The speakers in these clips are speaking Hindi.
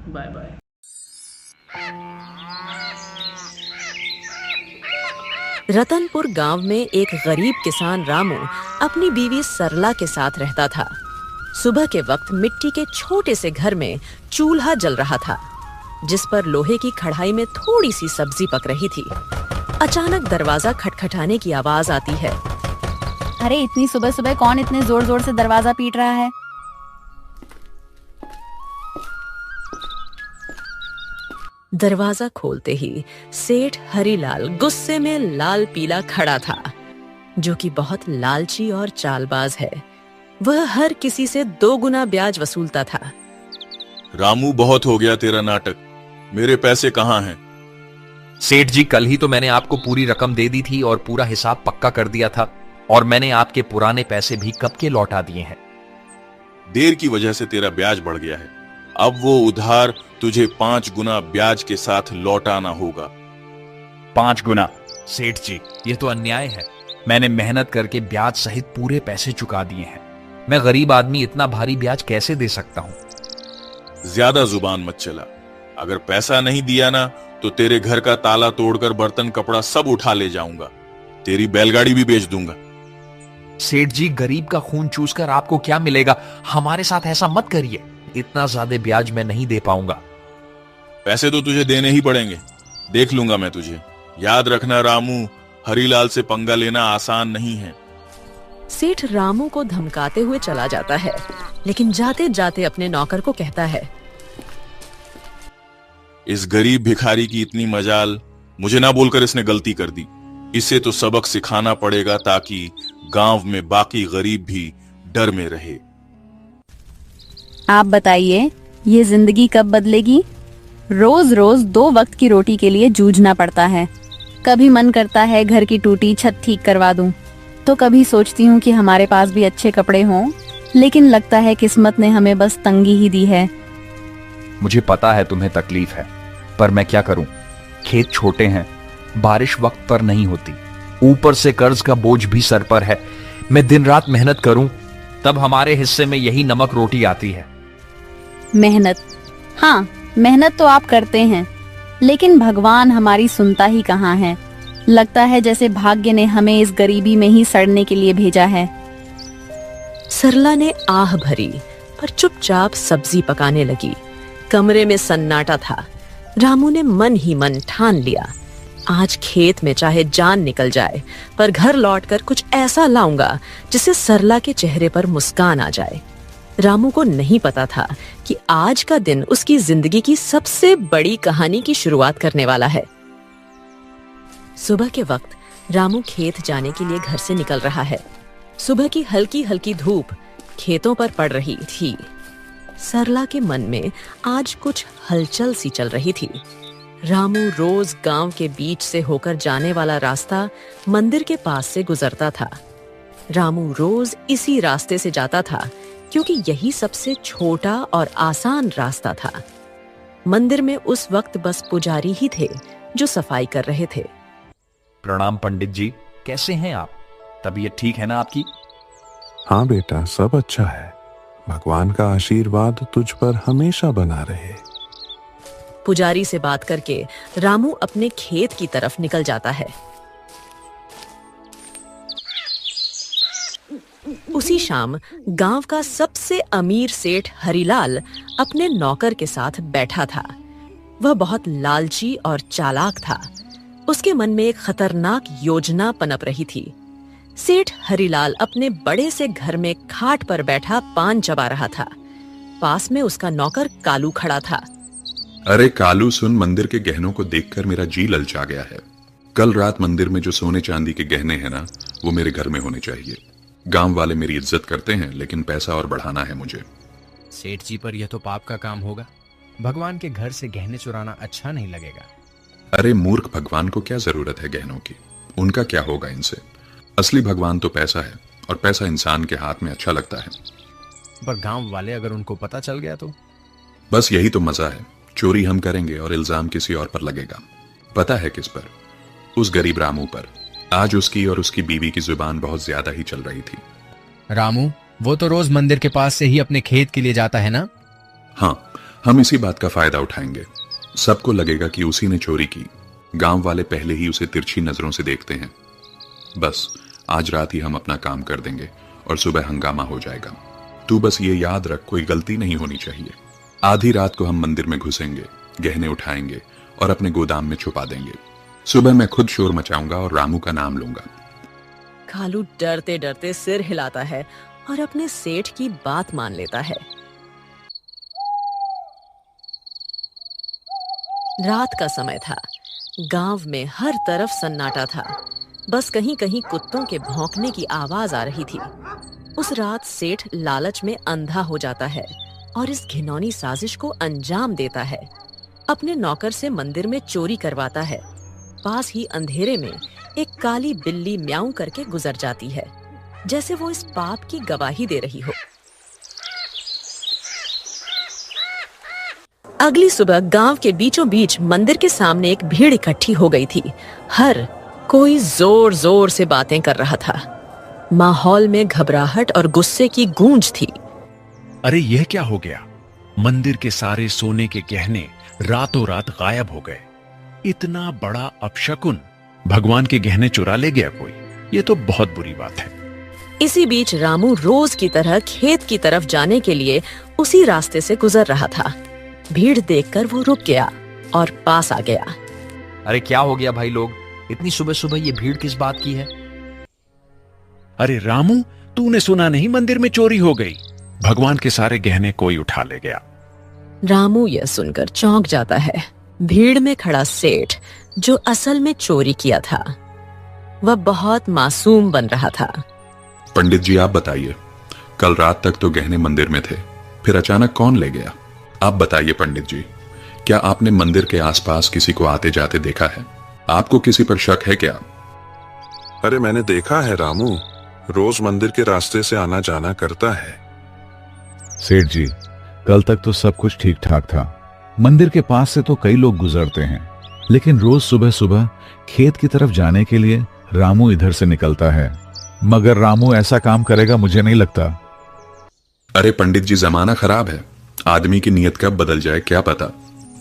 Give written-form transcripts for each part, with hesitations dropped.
Bye bye. रतनपुर गांव में एक गरीब किसान रामू अपनी बीवी सरला के साथ रहता था। सुबह के वक्त मिट्टी के छोटे से घर में चूल्हा जल रहा था, जिस पर लोहे की कढ़ाई में थोड़ी सी सब्जी पक रही थी। अचानक दरवाजा खटखटाने की आवाज आती है। अरे इतनी सुबह सुबह कौन इतने जोर जोर से दरवाजा पीट रहा है? दरवाजा खोलते ही सेठ हरीलाल गुस्से में लाल पीला खड़ा था, जो कि बहुत लालची और चालबाज है। वह हर किसी से 2 गुना ब्याज वसूलता था। रामू, बहुत हो गया तेरा नाटक। मेरे पैसे कहाँ हैं? सेठ जी, कल ही तो मैंने आपको पूरी रकम दे दी थी और पूरा हिसाब पक्का कर दिया था, और मैंने आपके पुराने पैसे भी कब के लौटा दिए हैं। देर की वजह से तेरा ब्याज बढ़ गया है। अब वो उधार तुझे 5 गुना ब्याज के साथ लौटाना होगा। 5 गुना? सेठ जी, ये तो अन्याय है। मैंने मेहनत करके ब्याज सहित पूरे पैसे चुका दिए हैं। मैं गरीब आदमी इतना भारी ब्याज कैसे दे सकता हूँ? ज्यादा जुबान मत चला। अगर पैसा नहीं दिया ना तो तेरे घर का ताला तोड़कर बर्तन कपड़ा सब उठा ले जाऊंगा। तेरी बैलगाड़ी भी बेच दूंगा। सेठ जी, गरीब का खून चूसकर आपको क्या मिलेगा? हमारे साथ ऐसा मत करिए। इतना ज्यादा ब्याज मैं नहीं दे पाऊंगा। पैसे तो तुझे देने ही पड़ेंगे। देख लूंगा मैं तुझे। याद रखना रामू, हरीलाल से पंगा लेना आसान नहीं है। सेठ रामू को धमकाते हुए चला जाता है, लेकिन जाते जाते अपने नौकर को कहता है, इस गरीब भिखारी की इतनी मजाल, मुझे ना बोलकर इसने गलती कर दी। इसे तो सबक सिखाना पड़ेगा ताकि गांव में बाकी गरीब भी डर में रहे। आप बताइए, ये जिंदगी कब बदलेगी? रोज रोज 2 वक्त की रोटी के लिए जूझना पड़ता है। कभी मन करता है घर की टूटी छत ठीक करवा दूं, तो कभी सोचती हूँ कि हमारे पास भी अच्छे कपड़े हों, लेकिन लगता है किस्मत ने हमें बस तंगी ही दी है। मुझे पता है तुम्हें तकलीफ है, पर मैं क्या करूं? खेत छोटे हैं, बारिश वक्त पर नहीं होती, ऊपर से कर्ज का बोझ भी सर पर है। मैं दिन रात मेहनत करूं तब हमारे हिस्से में यही नमक रोटी आती है। मेहनत? हाँ, मेहनत तो आप करते हैं, लेकिन भगवान हमारी सुनता ही कहाँ है। लगता है जैसे भाग्य ने हमें इस गरीबी में ही सड़ने के लिए भेजा है। सरला ने आह भरी, पर चुपचाप सब्जी पकाने लगी। कमरे में सन्नाटा था। रामू ने मन ही मन ठान लिया, आज खेत में चाहे जान निकल जाए, पर घर लौटकर कुछ ऐसा लाऊंगा जिससे सरला के चेहरे पर मुस्कान आ जाए। रामू को नहीं पता था कि आज का दिन उसकी जिंदगी की सबसे बड़ी कहानी की शुरुआत करने वाला है। सुबह के वक्त रामू खेत जाने के लिए घर से निकल रहा है। सुबह की हल्की हल्की धूप खेतों पर पड़ रही थी। सरला के मन में आज कुछ हलचल सी चल रही थी। रामू रोज गांव के बीच से होकर जाने वाला रास्ता मंदिर के पास से गुजरता था। रामू रोज इसी रास्ते से जाता था, क्योंकि यही सबसे छोटा और आसान रास्ता था। मंदिर में उस वक्त बस पुजारी ही थे जो सफाई कर रहे थे। प्रणाम पंडित जी, कैसे हैं आप? तबीयत ठीक है ना आपकी? हाँ बेटा, सब अच्छा है। भगवान का आशीर्वाद तुझ पर हमेशा बना रहे। पुजारी से बात करके रामू अपने खेत की तरफ निकल जाता है। उसी शाम गांव का सबसे अमीर सेठ हरीलाल अपने नौकर के साथ बैठा था। वह बहुत लालची और चालाक था। उसके मन में एक खतरनाक योजना पनप रही थी। सेठ हरीलाल अपने बड़े से घर में खाट पर बैठा पान चबा रहा था। पास में उसका नौकर कालू खड़ा था। अरे कालू सुन, मंदिर के गहनों को देखकर मेरा जी ललचा गया है। कल रात मंदिर में जो सोने चांदी के गहने हैं ना, वो मेरे घर में होने चाहिए। गांव वाले मेरी इज्जत करते हैं, लेकिन पैसा और बढ़ाना है मुझे। सेठ जी, पर यह तो पाप का काम होगा। भगवान के घर से गहने चुराना अच्छा नहीं लगेगा। अरे मूर्ख, भगवान को क्या जरूरत है गहनों की? उनका क्या होगा इनसे? असली भगवान तो पैसा है, और पैसा इंसान के हाथ में अच्छा लगता है। पर गांव वाले अगर उनको पता चल गया तो? बस यही तो मजा है। चोरी हम करेंगे और इल्जाम किसी और पर लगेगा। पता है किस पर? उस गरीब रामू पर। आज उसकी और उसकी बीवी की जुबान बहुत ज्यादा ही चल रही थी। रामू, वो तो रोज मंदिर के पास से ही अपने खेत के लिए जाता है ना? हाँ, हम इसी बात का फायदा उठाएंगे। सबको लगेगा कि उसी ने चोरी की। गांव वाले पहले ही उसे तिरछी नजरों से देखते हैं। बस आज रात ही हम अपना काम कर देंगे और सुबह हंगामा हो जाएगा। तू बस ये याद रख, कोई गलती नहीं होनी चाहिए। आधी रात को हम मंदिर में घुसेंगे, गहने उठाएंगे और अपने गोदाम में छुपा देंगे। सुबह मैं खुद शोर मचाऊंगा और रामू का नाम लूंगा। कालू डरते डरते सिर हिलाता है और अपने सेठ की बात मान लेता है। रात का समय था। गांव में हर तरफ सन्नाटा था। बस कहीं कहीं कुत्तों के भौंकने की आवाज आ रही थी। उस रात सेठ लालच में अंधा हो जाता है और इस घिनौनी साजिश को अंजाम देता है। अपने नौकर से मंदिर में चोरी करवाता है। पास ही अंधेरे में एक काली बिल्ली म्याऊं करके गुजर जाती है, जैसे वो इस पाप की गवाही दे रही हो। अगली सुबह गांव के बीचों बीच मंदिर के सामने एक भीड़ इकट्ठी हो गई थी। हर कोई जोर जोर से बातें कर रहा था। माहौल में घबराहट और गुस्से की गूंज थी। अरे यह क्या हो गया? मंदिर के सारे सोने के गहने रातों रात गायब हो गए। इतना बड़ा अपशकुन, भगवान के गहने चुरा ले गया कोई। ये तो बहुत बुरी बात है। इसी बीच रामू रोज की तरह खेत की तरफ जाने के लिए उसी रास्ते से गुजर रहा था। भीड़ देखकर वो रुक गया और पास आ गया। अरे क्या हो गया भाई लोग, इतनी सुबह सुबह ये भीड़ किस बात की है? अरे रामू, तूने सुना नहीं, मंदिर में चोरी हो गई। भगवान के सारे गहने कोई उठा ले गया। रामू यह सुनकर चौंक जाता है। भीड़ में खड़ा सेठ, जो असल में चोरी किया था, वह बहुत मासूम बन रहा था। पंडित जी आप बताइए, कल रात तक तो गहने मंदिर में थे, फिर अचानक कौन ले गया? आप बताइए पंडित जी, क्या आपने मंदिर के आसपास किसी को आते जाते देखा है? आपको किसी पर शक है क्या? अरे मैंने देखा है रामू, रोज मंदिर के रास्ते से आना जाना करता है। सेठ जी, कल तक तो सब कुछ ठीक ठाक था। मंदिर के पास से तो कई लोग गुजरते हैं, लेकिन रोज सुबह सुबह खेत की तरफ जाने के लिए रामू इधर से निकलता है। मगर रामू ऐसा काम करेगा मुझे नहीं लगता। अरे पंडित जी, जमाना खराब है, आदमी की नीयत कब बदल जाए क्या पता।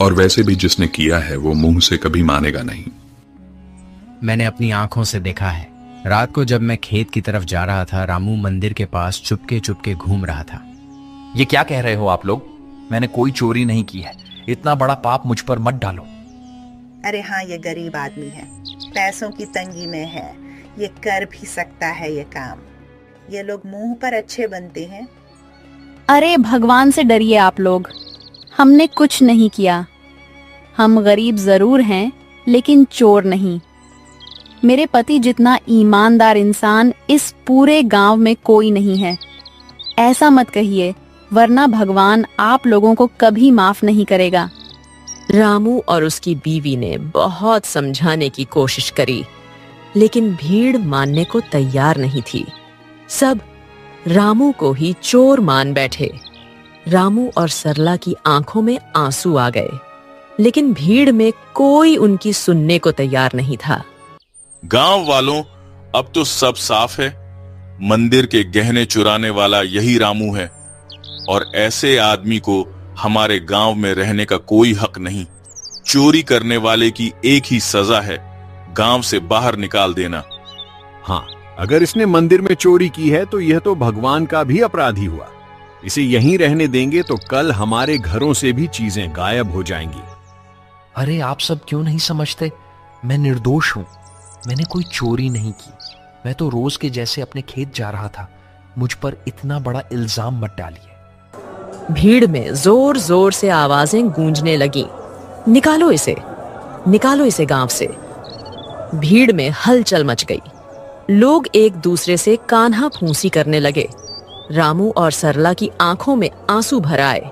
और वैसे भी जिसने किया है वो मुंह से कभी मानेगा नहीं। मैंने अपनी आंखों से देखा है। रात को जब मैं खेत की तरफ जा रहा था, रामू मंदिर के पास चुपके चुपके घूम रहा था। ये क्या कह रहे हो आप लोग? मैंने कोई चोरी नहीं की है। इतना बड़ा पाप मुझ पर मत डालो। अरे हाँ, ये गरीब आदमी है, पैसों की तंगी में है, ये कर भी सकता है ये काम। ये लोग मुंह पर अच्छे बनते हैं। अरे भगवान से डरिए आप लोग, हमने कुछ नहीं किया। हम गरीब जरूर हैं, लेकिन चोर नहीं। मेरे पति जितना ईमानदार इंसान इस पूरे गांव में कोई नहीं है। ऐसा मत कहिए, वरना भगवान आप लोगों को कभी माफ नहीं करेगा। रामू और उसकी बीवी ने बहुत समझाने की कोशिश करी, लेकिन भीड़ मानने को तैयार नहीं थी। सब रामू को ही चोर मान बैठे। रामू और सरला की आंखों में आंसू आ गए, लेकिन भीड़ में कोई उनकी सुनने को तैयार नहीं था। गांव वालों, अब तो सब साफ है। मंदिर के गहने चुराने वाला यही रामू है और ऐसे आदमी को हमारे गांव में रहने का कोई हक नहीं। चोरी करने वाले की एक ही सजा है, गांव से बाहर निकाल देना। हाँ, अगर इसने मंदिर में चोरी की है तो यह तो भगवान का भी अपराधी हुआ। इसे यहीं रहने देंगे तो कल हमारे घरों से भी चीजें गायब हो जाएंगी। अरे आप सब क्यों नहीं समझते? मैं निर्दोष हूं। मैंने कोई चोरी नहीं की। मैं तो रोज के जैसे अपने खेत जा रहा था। मुझ पर इतना बड़ा इल्जाम मत डालिए। भीड़ में जोर जोर से आवाजें गूंजने लगी। निकालो इसे गांव से। भीड़ में हलचल मच गई। लोग एक दूसरे से कान्हा फूंसी करने लगे। रामू और सरला की आंखों में आंसू भर आए।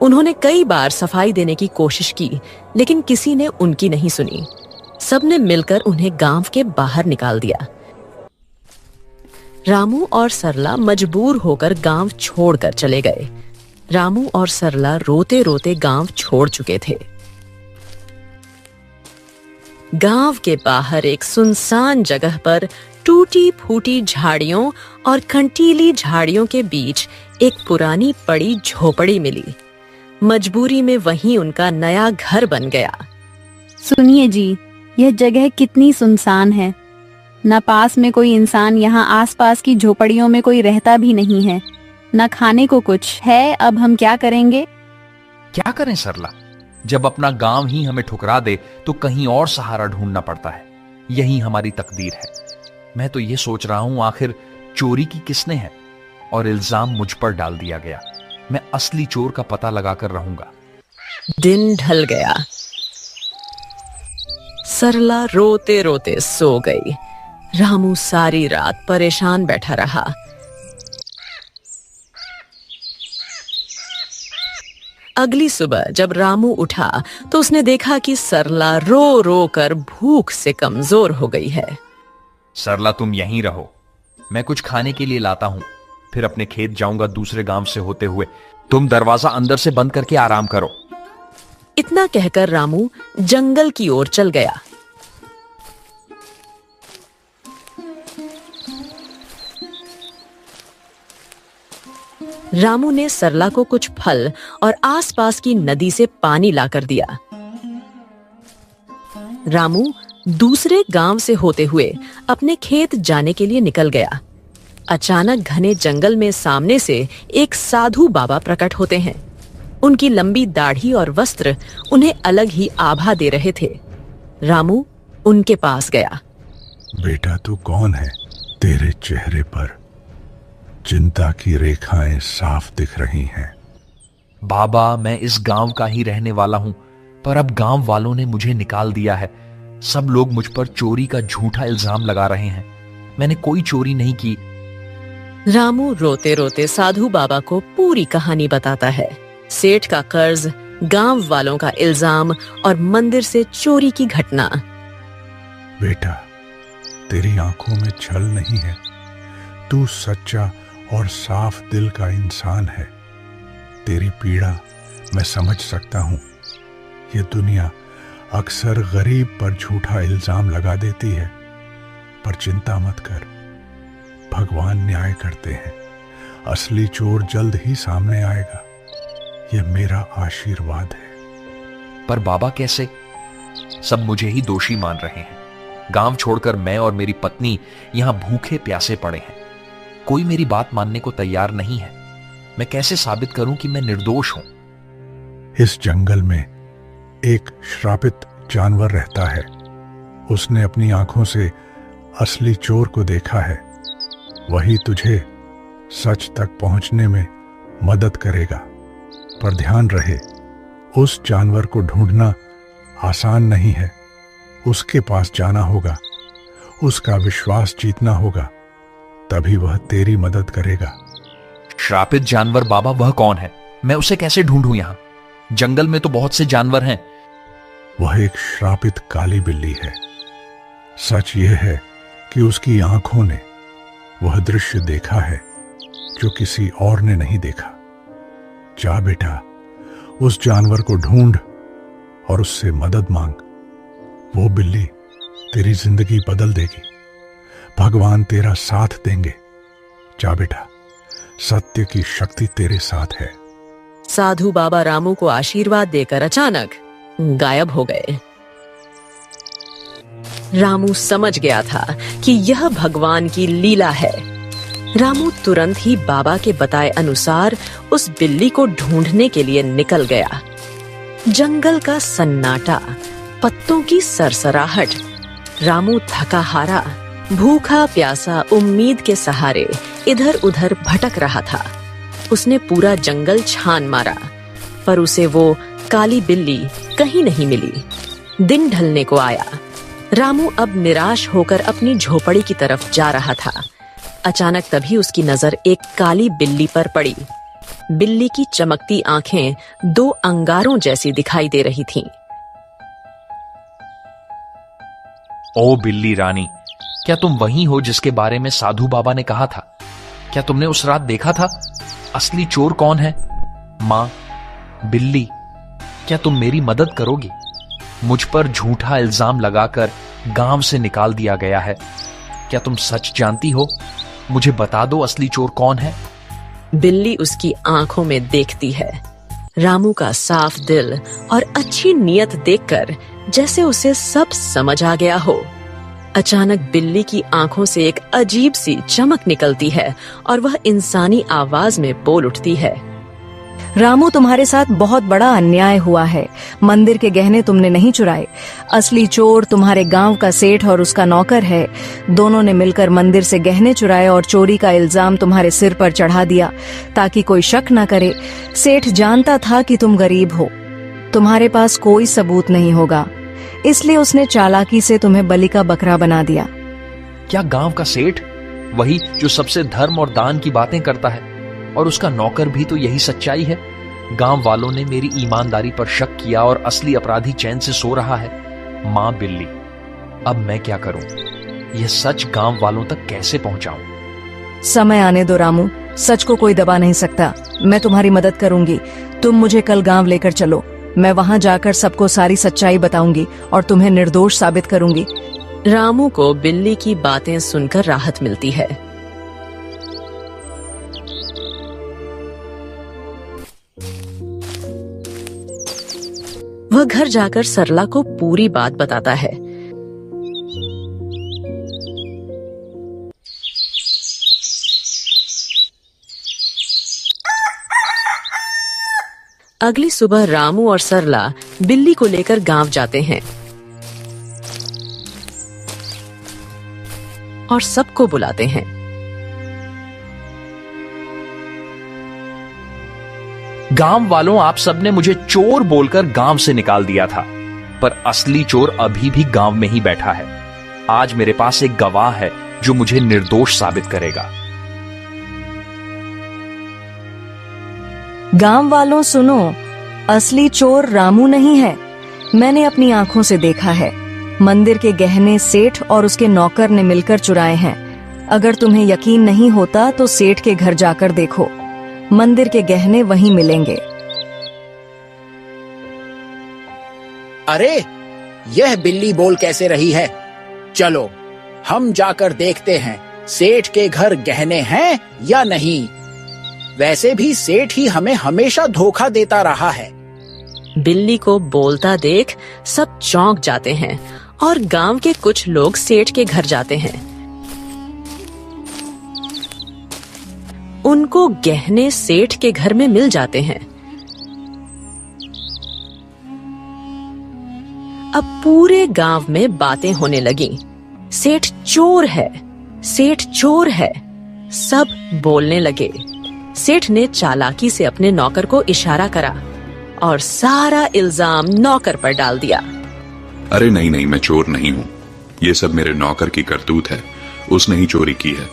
उन्होंने कई बार सफाई देने की कोशिश की, लेकिन किसी ने उनकी नहीं सुनी। सबने मिलकर उन्हें गांव के बाहर निकाल दिया। रामू और सरला मजबूर होकर गांव छोड़कर चले गए। रामू और सरला रोते रोते गांव छोड़ चुके थे। गांव के बाहर एक सुनसान जगह पर टूटी फूटी झाड़ियों और कंटीली झाड़ियों के बीच एक पुरानी पड़ी झोपड़ी मिली। मजबूरी में वहीं उनका नया घर बन गया। सुनिए जी, यह जगह कितनी सुनसान है। न पास में कोई इंसान, यहाँ आसपास की झोपड़ियों में कोई रहता भी नहीं है। न खाने को कुछ है। अब हम क्या करेंगे? क्या करें सरला? जब अपना गांव ही हमें ठुकरा दे तो कहीं और सहारा ढूंढना पड़ता है। यही हमारी तकदीर है। मैं तो ये सोच रहा हूं, आखिर चोरी की किसने है और इल्जाम मुझ पर डाल दिया गया। मैं असली चोर का पता लगाकर रहूंगा। दिन ढल गया। सरला रोते रोते सो गई। रामू सारी रात परेशान बैठा रहा। अगली सुबह जब रामू उठा तो उसने देखा कि सरला रो रो कर भूख से कमजोर हो गई है। सरला, तुम यहीं रहो, मैं कुछ खाने के लिए लाता हूं, फिर अपने खेत जाऊंगा दूसरे गांव से होते हुए। तुम दरवाजा अंदर से बंद करके आराम करो। इतना कहकर रामू जंगल की ओर चल गया। रामू ने सरला को कुछ फल और आसपास की नदी से पानी लाकर दिया। रामू दूसरे गांव से होते हुए अपने खेत जाने के लिए निकल गया। अचानक घने जंगल में सामने से एक साधु बाबा प्रकट होते हैं। उनकी लंबी दाढ़ी और वस्त्र उन्हें अलग ही आभा दे रहे थे। रामू उनके पास गया। बेटा, तू कौन है? तेरे चेहरे पर चिंता की रेखाएं साफ दिख रही हैं। बाबा, मैं इस गांव का ही रहने वाला हूं, पर अब गांव वालों ने मुझे निकाल दिया है। सब लोग मुझ पर चोरी का झूठा इल्जाम लगा रहे हैं। मैंने कोई चोरी नहीं की। रामू रोते रोते साधु बाबा को पूरी कहानी बताता है। सेठ का कर्ज, गांव वालों का इल्जाम और मंदिर से चोरी की घटना। बेटा, तेरी आंखों में छल नहीं है। तू सच्चा और साफ दिल का इंसान है। तेरी पीड़ा मैं समझ सकता हूं। ये दुनिया अक्सर गरीब पर झूठा इल्जाम लगा देती है, पर चिंता मत कर, भगवान न्याय करते हैं। असली चोर जल्द ही सामने आएगा। यह मेरा आशीर्वाद है। पर बाबा, कैसे? सब मुझे ही दोषी मान रहे हैं। गांव छोड़कर मैं और मेरी पत्नी यहां भूखे प्यासे पड़े हैं। कोई मेरी बात मानने को तैयार नहीं है। मैं कैसे साबित करूं कि मैं निर्दोष हूं? इस जंगल में एक श्रापित जानवर रहता है। उसने अपनी आंखों से असली चोर को देखा है। वही तुझे सच तक पहुंचने में मदद करेगा। पर ध्यान रहे, उस जानवर को ढूंढना आसान नहीं है। उसके पास जाना होगा, उसका विश्वास जीतना होगा, तभी वह तेरी मदद करेगा। श्रापित जानवर बाबा, वह कौन है? मैं उसे कैसे ढूंढूं? यहां जंगल में तो बहुत से जानवर हैं। वह एक श्रापित काली बिल्ली है। सच यह है कि उसकी आंखों ने वह दृश्य देखा है जो किसी और ने नहीं देखा। जा बेटा, उस जानवर को ढूंढ और उससे मदद मांग। वो बिल्ली तेरी जिंदगी बदल देगी। भगवान तेरा साथ देंगे। जा बेटा, सत्य की शक्ति तेरे साथ है। साधु बाबा रामू को आशीर्वाद देकर अचानक गायब हो गए। रामू समझ गया था कि यह भगवान की लीला है। रामू तुरंत ही बाबा के बताए अनुसार उस बिल्ली को ढूंढने के लिए निकल गया। जंगल का सन्नाटा, पत्तों की सरसराहट। रामू थका हारा, भूखा प्यासा, उम्मीद के सहारे इधर उधर भटक रहा था। उसने पूरा जंगल छान मारा, पर उसे वो काली बिल्ली कहीं नहीं मिली। दिन ढलने को आया। रामू अब निराश होकर अपनी झोपड़ी की तरफ जा रहा था। अचानक तभी उसकी नजर एक काली बिल्ली पर पड़ी। बिल्ली की चमकती आंखें दो अंगारों जैसी दिखाई दे रही थीं। ओ बिल्ली रानी, क्या तुम वही हो जिसके बारे में साधु बाबा ने कहा था? क्या तुमने उस रात देखा था? असली चोर कौन है? माँ, बिल्ली, क्या तुम मेरी मदद करोगी? मुझ पर झूठा इल्जाम लगाकर गांव से निकाल दिया गया है। क्या तुम सच जानती हो? मुझे बता दो, असली चोर कौन है? बिल्ली उसकी आंखों में देखती है। रामू का साफ दिल और अच्छी नीयत देखकर जैसे उसे सब समझ आ गया हो। अचानक बिल्ली की आंखों से एक अजीब सी चमक निकलती है और वह इंसानी आवाज में बोल उठती है। रामू, तुम्हारे साथ बहुत बड़ा अन्याय हुआ है। मंदिर के गहने तुमने नहीं चुराए। असली चोर तुम्हारे गांव का सेठ और उसका नौकर है। दोनों ने मिलकर मंदिर से गहने चुराए और चोरी का इल्जाम तुम्हारे सिर पर चढ़ा दिया ताकि कोई शक न करे। सेठ जानता था कि तुम गरीब हो, तुम्हारे पास कोई सबूत नहीं होगा, इसलिए उसने चालाकी से तुम्हें बलि का बकरा बना दिया। क्या गांव का सेठ, वही जो सबसे धर्म और दान की बातें करता है, और उसका नौकर भी तो यही सच्चाई है? गांव वालों ने मेरी ईमानदारी पर शक किया और असली अपराधी चैन से सो रहा है। मां बिल्ली, अब मैं क्या करूं? यह सच गांव वालों तक कैसे पहुंचाऊं? समय आने दो रामू, सच को कोई दबा नहीं सकता। मैं तुम्हारी मदद करूंगी। तुम मुझे कल गांव लेकर चलो। मैं वहां जाकर सबको सारी सच्चाई बताऊंगी और तुम्हें निर्दोष साबित करूंगी। रामू को बिल्ली की बातें सुनकर राहत मिलती है। वह घर जाकर सरला को पूरी बात बताता है। अगली सुबह रामू और सरला बिल्ली को लेकर गांव जाते हैं और सबको बुलाते हैं। गांव वालों, आप सबने मुझे चोर बोलकर गांव से निकाल दिया था, पर असली चोर अभी भी गांव में ही बैठा है। आज मेरे पास एक गवाह है जो मुझे निर्दोष साबित करेगा। गांव वालों सुनो, असली चोर रामू नहीं है। मैंने अपनी आंखों से देखा है। मंदिर के गहने सेठ और उसके नौकर ने मिलकर चुराए हैं। अगर तुम्हें यकीन नहीं होता तो सेठ के घर जाकर देखो, मंदिर के गहने वहीं मिलेंगे। अरे, यह बिल्ली बोल कैसे रही है? चलो हम जाकर देखते हैं सेठ के घर गहने हैं या नहीं। वैसे भी सेठ ही हमें हमेशा धोखा देता रहा है। बिल्ली को बोलता देख सब चौंक जाते हैं और गांव के कुछ लोग सेठ के घर जाते हैं। उनको गहने सेठ के घर में मिल जाते हैं। अब पूरे गांव में बातें होने लगी। सेठ चोर है, सेठ चोर है। सब बोलने लगे। सेठ ने चालाकी से अपने नौकर को इशारा करा और सारा इल्जाम नौकर पर डाल दिया। अरे नहीं नहीं, मैं चोर नहीं हूं। ये सब मेरे नौकर की करतूत है। उसने ही चोरी की है।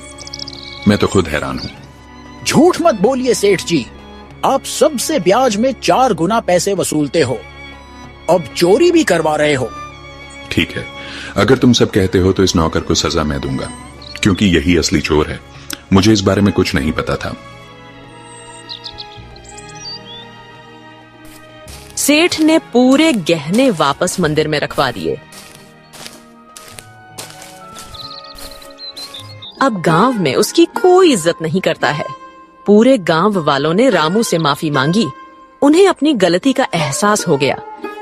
मैं तो खुद हैरान हूं। झूठ मत बोलिए सेठ जी, आप सबसे ब्याज में 4 गुना पैसे वसूलते हो, अब चोरी भी करवा रहे हो। ठीक है, अगर तुम सब कहते हो तो इस नौकर को सजा मैं दूंगा, क्योंकि यही असली चोर है। मुझे इस बारे में कुछ नहीं पता था। सेठ ने पूरे गहने वापस मंदिर में रखवा दिए। अब गांव में उसकी कोई इज्जत नहीं करता है। पूरे गांव वालों ने रामू से माफी मांगी। उन्हें अपनी गलती का एहसास हो गया।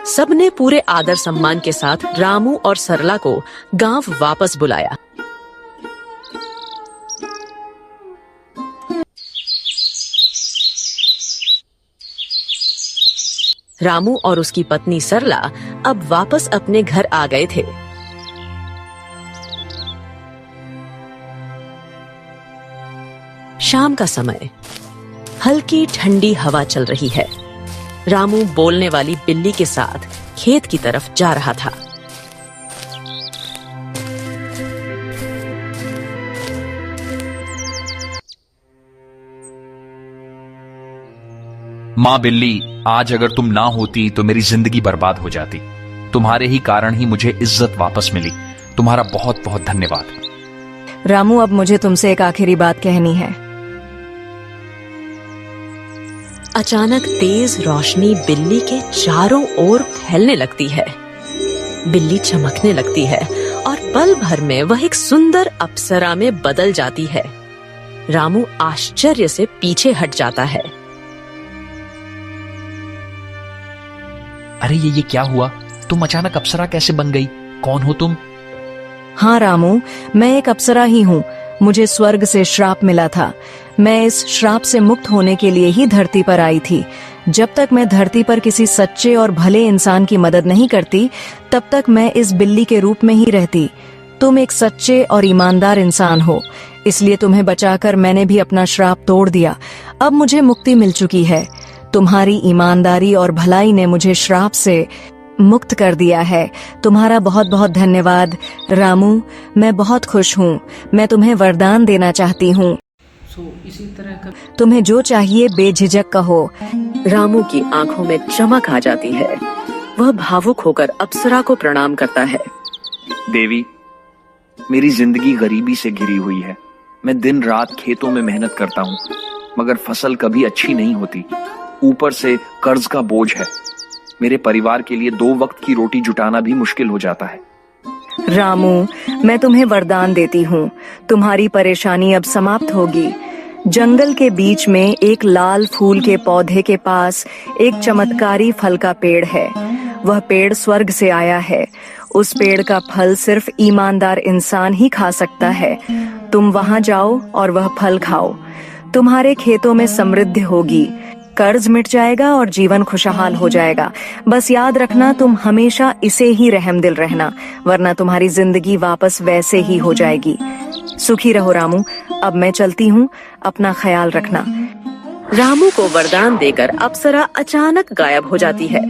सबने पूरे आदर सम्मान के साथ रामू और सरला को गांव वापस बुलाया। रामू और उसकी पत्नी सरला अब वापस अपने घर आ गए थे। शाम का समय, हल्की ठंडी हवा चल रही है। रामू बोलने वाली बिल्ली के साथ खेत की तरफ जा रहा था। मां बिल्ली, आज अगर तुम ना होती तो मेरी जिंदगी बर्बाद हो जाती। तुम्हारे ही कारण ही मुझे इज्जत वापस मिली। तुम्हारा बहुत बहुत धन्यवाद। रामू, अब मुझे तुमसे एक आखिरी बात कहनी है। अचानक तेज रोशनी बिल्ली के चारों ओर फैलने लगती है। बिल्ली चमकने लगती है और पल भर में वह एक सुंदर अप्सरा में बदल जाती है। रामू आश्चर्य से पीछे हट जाता है। अरे ये क्या हुआ? तुम अचानक अप्सरा कैसे बन गई? कौन हो तुम? हाँ रामू, मैं एक अप्सरा ही हूँ। मुझे स्वर्ग से श्राप मिला था। मैं इस श्राप से मुक्त होने के लिए ही धरती पर आई थी। जब तक मैं धरती पर किसी सच्चे और भले इंसान की मदद नहीं करती, तब तक मैं इस बिल्ली के रूप में ही रहती। तुम एक सच्चे और ईमानदार इंसान हो, इसलिए तुम्हें बचाकर मैंने भी अपना श्राप तोड़ दिया। अब मुझे मुक्ति मिल चुकी है। तुम्हारी ईमानदारी और भलाई ने मुझे श्राप से मुक्त कर दिया है। तुम्हारा बहुत बहुत धन्यवाद रामू। मैं बहुत खुश हूँ। मैं तुम्हें वरदान देना चाहती हूँ। इसी तरह तुम्हें जो चाहिए बेझिझक कहो। रामू की आंखों में चमक आ जाती है। वह भावुक होकर अप्सरा को प्रणाम करता है। देवी, मेरी जिंदगी गरीबी से घिरी हुई है। मैं दिन रात खेतों में मेहनत करता हूँ, मगर फसल कभी अच्छी नहीं होती। ऊपर से कर्ज का बोझ है। मेरे परिवार के लिए 2 वक्त की रोटी जुटाना भी मुश्किल हो जाता है। रामू, मैं तुम्हें वरदान देती हूँ। तुम्हारी परेशानी अब समाप्त होगी। जंगल के बीच में एक लाल फूल के पौधे के पास एक चमत्कारी फल का पेड़ है। वह पेड़ स्वर्ग से आया है। उस पेड़ का फल सिर्फ ईमानदार इंसान ही खा सकता है। तुम वहां जाओ और वह फल खाओ। तुम्हारे खेतों में समृद्धि होगी, कर्ज मिट जाएगा और जीवन खुशहाल हो जाएगा। बस याद रखना, तुम हमेशा इसे ही रहमदिल रहना, वरना तुम्हारी जिंदगी वापस वैसे ही हो जाएगी। सुखी रहो रामू। अब मैं चलती हूँ, अपना ख्याल रखना। रामू को वरदान देकर अप्सरा अचानक गायब हो जाती है।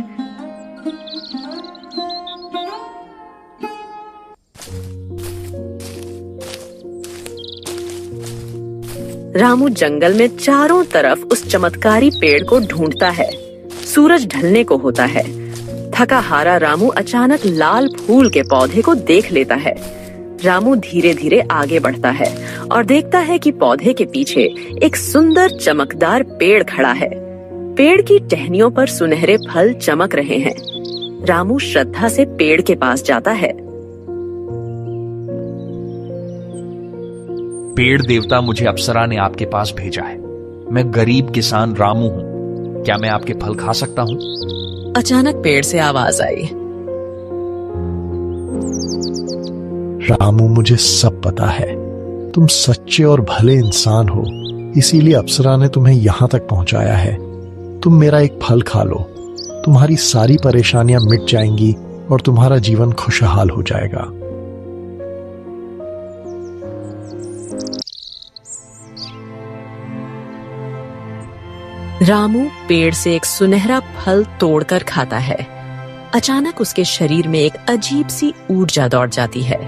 रामू जंगल में चारों तरफ उस चमत्कारी पेड़ को ढूंढता है। सूरज ढलने को होता है। थका हारा रामू अचानक लाल फूल के पौधे को देख लेता है। रामू धीरे धीरे आगे बढ़ता है और देखता है कि पौधे के पीछे एक सुंदर चमकदार पेड़ खड़ा है। पेड़ की टहनियों पर सुनहरे फल चमक रहे हैं। रामू श्रद्धा से पेड़ के पास जाता है। पेड़ देवता, मुझे अप्सरा ने आपके पास भेजा है। मैं गरीब किसान रामू हूँ। क्या मैं आपके फल खा सकता हूँ? अचानक पेड़ से आवाज आई। रामू, मुझे सब पता है। तुम सच्चे और भले इंसान हो, इसीलिए अप्सरा ने तुम्हें यहाँ तक पहुंचाया है। तुम मेरा एक फल खा लो, तुम्हारी सारी परेशानियां मिट जाएंगी और तुम्हारा जीवन खुशहाल हो जाएगा। रामू पेड़ से एक सुनहरा फल तोड़कर खाता है। अचानक उसके शरीर में एक अजीब सी ऊर्जा दौड़ जाती है।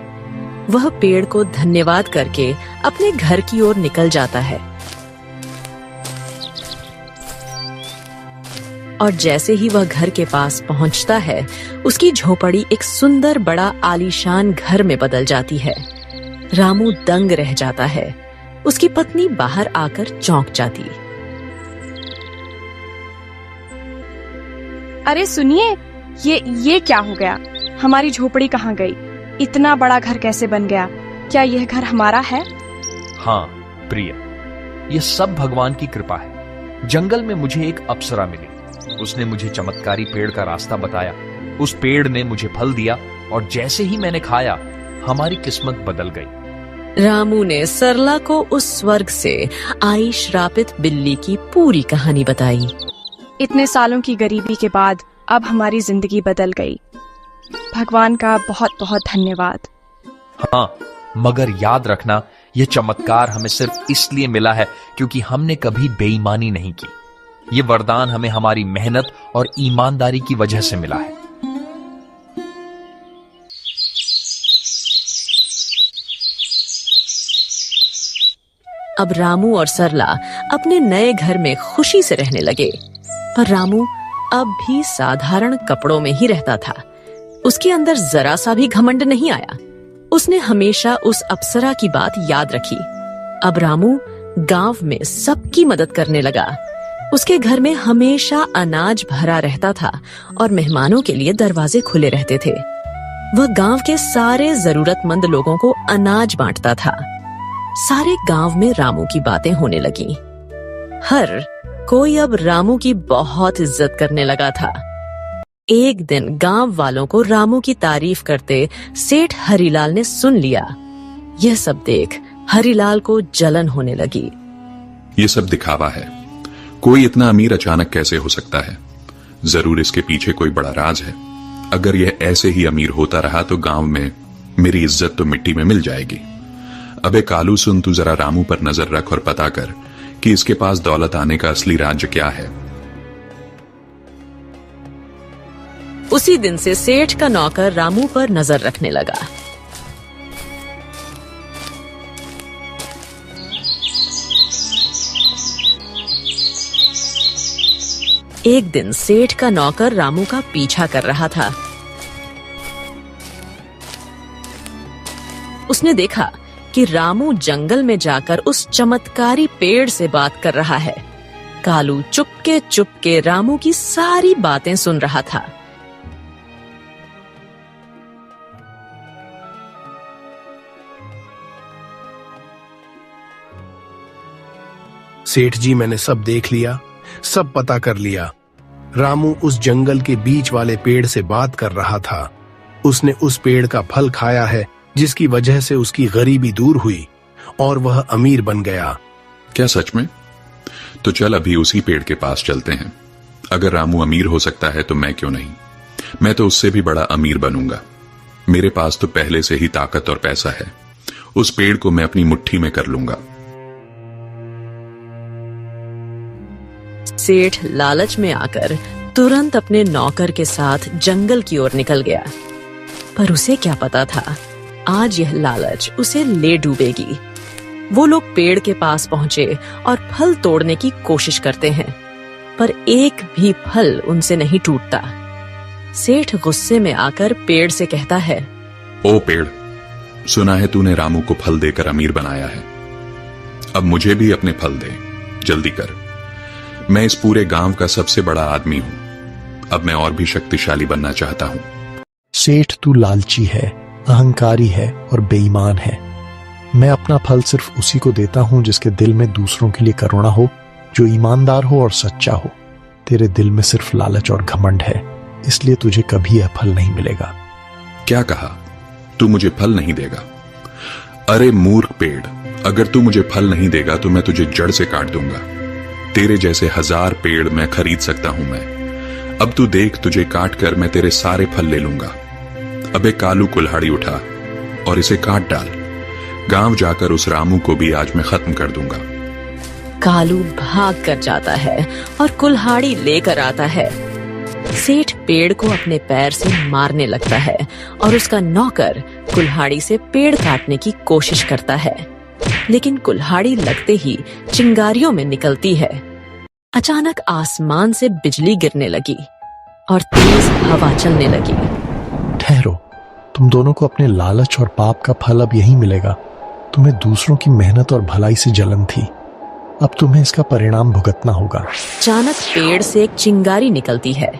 वह पेड़ को धन्यवाद करके अपने घर की ओर निकल जाता है। और जैसे ही वह घर के पास पहुंचता है, उसकी झोपड़ी एक सुंदर बड़ा आलीशान घर में बदल जाती है। रामू दंग रह जाता है। उसकी पत्नी बाहर आकर चौंक जाती। अरे सुनिए, ये क्या हो गया? हमारी झोपड़ी कहाँ गई? इतना बड़ा घर कैसे बन गया? क्या यह घर हमारा है? हाँ प्रिय, यह सब भगवान की कृपा है। जंगल में मुझे एक अप्सरा मिली। उसने मुझे चमत्कारी पेड़ का रास्ता बताया। उस पेड़ ने मुझे फल दिया और जैसे ही मैंने खाया, हमारी किस्मत बदल गई। रामू ने सरला को उस स्वर्ग से आई श्रापित बिल्ली की पूरी कहानी बताई। इतने सालों की गरीबी के बाद अब हमारी जिंदगी बदल गई। भगवान का बहुत बहुत धन्यवाद। हाँ, मगर याद रखना, यह चमत्कार हमें सिर्फ इसलिए मिला है क्योंकि हमने कभी बेईमानी नहीं की। यह वरदान हमें हमारी मेहनत और ईमानदारी की वजह से मिला है। अब रामू और सरला अपने नए घर में खुशी से रहने लगे। पर रामू अब भी साधारण कपड़ों में ही रहता था। उसके अंदर जरा सा भी घमंड नहीं आया। उसने हमेशा उस अप्सरा की बात याद रखी। अब रामू गांव में सबकी मदद करने लगा। उसके घर में हमेशा अनाज भरा रहता था और मेहमानों के लिए दरवाजे खुले रहते थे। वह गांव के सारे जरूरतमंद लोगों को अनाज बांटता था। सारे गांव में रामू की बातें होने लगी। हर कोई अब रामू की बहुत इज्जत करने लगा था। एक दिन गांव वालों को रामू की तारीफ करते सेठ हरिलाल ने सुन लिया। यह सब देख हरिलाल को जलन होने लगी। ये सब दिखावा है। कोई इतना अमीर अचानक कैसे हो सकता है? जरूर इसके पीछे कोई बड़ा राज है। अगर यह ऐसे ही अमीर होता रहा तो गांव में मेरी इज्जत तो मिट्टी में मिल जाएगी। अबे कालू सुन, तू जरा रामू पर नजर रख और पता कर कि इसके पास दौलत आने का असली राज क्या है। उसी दिन से सेठ का नौकर रामू पर नजर रखने लगा। एक दिन सेठ का नौकर रामू का पीछा कर रहा था। उसने देखा कि रामू जंगल में जाकर उस चमत्कारी पेड़ से बात कर रहा है। कालू चुपके चुपके रामू की सारी बातें सुन रहा था। सेठ जी, मैंने सब देख लिया, सब पता कर लिया। रामू उस जंगल के बीच वाले पेड़ से बात कर रहा था। उसने उस पेड़ का फल खाया है, जिसकी वजह से उसकी गरीबी दूर हुई और वह अमीर बन गया। क्या सच में? तो चल अभी उसी पेड़ के पास चलते हैं। अगर रामू अमीर हो सकता है तो मैं क्यों नहीं? मैं तो उससे भी बड़ा अमीर बनूंगा। मेरे पास तो पहले से ही ताकत और पैसा है। उस पेड़ को मैं अपनी मुट्ठी में कर लूंगा। सेठ लालच में आकर तुरंत अपने नौकर के साथ जंगल की ओर निकल गया। पर उसे क्या पता था, आज यह लालच उसे ले डूबेगी। वो लोग पेड़ के पास पहुंचे और फल तोड़ने की कोशिश करते हैं, पर एक भी फल उनसे नहीं टूटता। सेठ गुस्से में आकर पेड़ से कहता है, ओ पेड़, सुना है तूने रामू को फल देकर अमीर बनाया है। अब मुझे भी अपने फल दे, जल्दी कर। मैं इस पूरे गांव का सबसे बड़ा आदमी हूं। अब मैं और भी शक्तिशाली बनना चाहता हूं। सेठ, तू लालची है, अहंकारी है और बेईमान है। मैं अपना फल सिर्फ उसी को देता हूं जिसके दिल में दूसरों के लिए करुणा हो, जो ईमानदार हो और सच्चा हो। तेरे दिल में सिर्फ लालच और घमंड है, इसलिए तुझे कभी यह फल नहीं मिलेगा। क्या कहा? तू मुझे फल नहीं देगा? अरे मूर्ख पेड़, अगर तू मुझे फल नहीं देगा तो मैं तुझे जड़ से काट दूंगा। तेरे जैसे 1000 पेड़ मैं खरीद सकता हूं मैं। अब तू देख, तुझे काट कर मैं तेरे सारे फल ले लूंगा। अबे कालू, कुल्हाड़ी उठा और इसे काट डाल। गांव जाकर उस रामू को भी आज मैं खत्म कर दूंगा। कालू भाग कर जाता है और कुल्हाड़ी लेकर आता है। सेठ पेड़ को अपने पैर से मारने लगता है और उसका नौकर कुल्हाड़ी से पेड़ काटने की कोशिश करता है, लेकिन कुल्हाड़ी लगते ही चिंगारियों में निकलती है। अचानक आसमान से बिजली गिरने लगी और तेज हवा चलने लगी। ठहरो, तुम दोनों को अपने लालच और पाप का फल अब यही मिलेगा। तुम्हें दूसरों की मेहनत और भलाई से जलन थी, अब तुम्हें इसका परिणाम भुगतना होगा। अचानक पेड़ से एक चिंगारी निकलती है।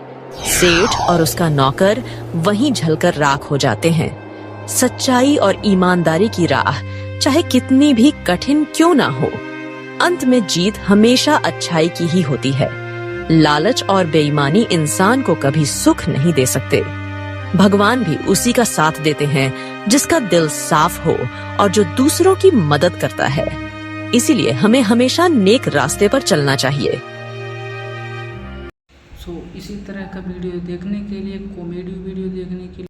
सेठ और उसका नौकर वहीं जलकर राख हो जाते हैं। सच्चाई और ईमानदारी की राह चाहे कितनी भी कठिन क्यों ना हो, अंत में जीत हमेशा अच्छाई की ही होती है। लालच और बेईमानी इंसान को कभी सुख नहीं दे सकते। भगवान भी उसी का साथ देते हैं जिसका दिल साफ हो और जो दूसरों की मदद करता है। इसीलिए हमें हमेशा नेक रास्ते पर चलना चाहिए। इसी तरह का वीडियो देखने के लिए, कॉमेडी वीडियो देखने के लिए